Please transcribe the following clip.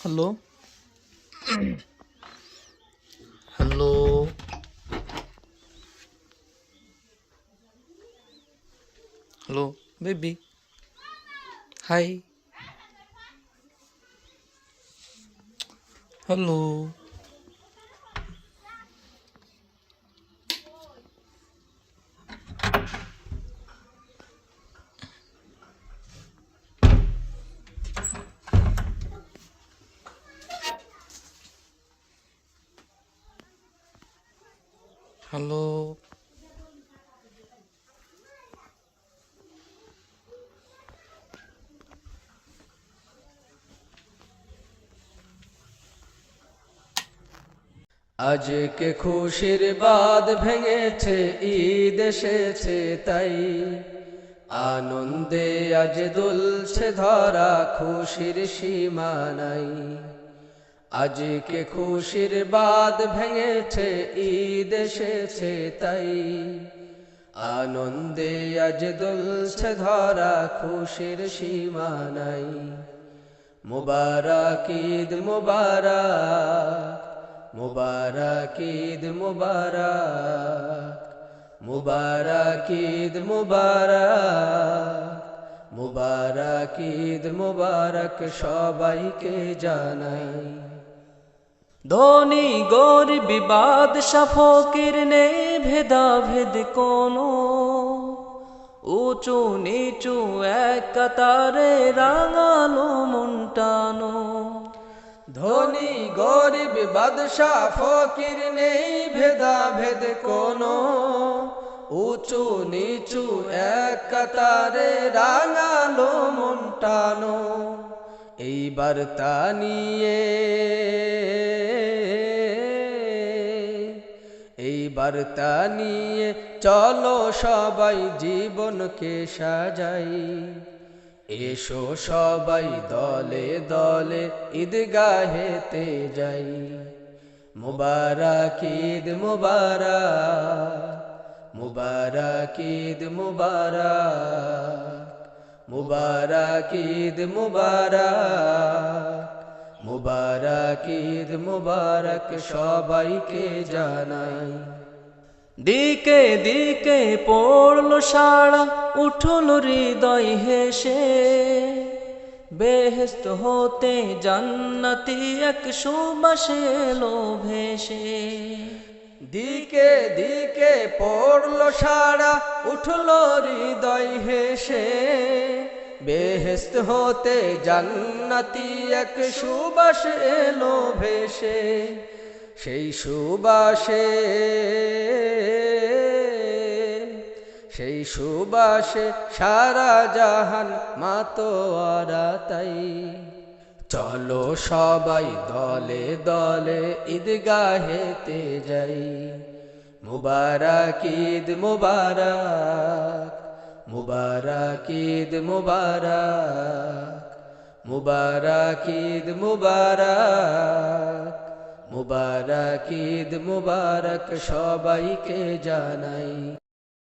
Hello hello hello baby, hi, hello hello. আজকে খুশির বাঁধ ভেঙেছে, ঈদ এসেছে তাই আনন্দে আজ দুলছে ধরা, খুশির সীমা নাই। আজকে খুশির বাঁধ ভেঙেছে, ঈদ এসেছে তাই আনন্দে আজ দুলছে ধরা, খুশির সীমা নাই। মুবারক ঈদ মুবারক, মুবারক ঈদ মুবারক, মুবারক ঈদ মুবারক, মুবারক ঈদ মুবারক সবাইকে জানাই। ধনী গরিব বাদশা ফকির নেই ভেদাভেদ কোনো, উঁচু নিচু এক কাতারে রাঙালো মনটানো। ধনী গরিব বাদশা ফকির নেই ভেদাভেদ কোনো, উঁচু নিচু এক কাতারে রাঙালো মনটানো। এই বার্তা নিয়ে, এই বার্তা নিয়ে চলো সবাই জীবনকে সাজাই। এসো সবাই দলে দলে ঈদগাহেতে যাই। মুবারক ঈদ মুবারক, মুবারক ঈদ মুবারক, মুবারক ঈদ মুবারক, মুবারক ঈদ মুবারক সবাইকে জানাই। দিকে দিকে পড়লো সাড়া, উঠলো হৃদয় হেসে, বেহেশত হতে জান্নাতি এক সুবাস এলো ভেসে। দিকে দিকে পড়লো সারা, উঠলো হৃদয় হেসে, বেহেশত হতে জান্নাতি এক সুবাস এলো ভেসে। সেই সুবাসে, সেই সুবাসে সারা জাহান মাতোয়ারা তাই। চলো সবাই দলে দলে ঈদগাহেতে যাই। মুবারক ঈদ মুবারক, মুবারক ঈদ মুবারক, মুবারক ঈদ মুবারক, মুবারক ঈদ মুবারক সবাইকে জানাই।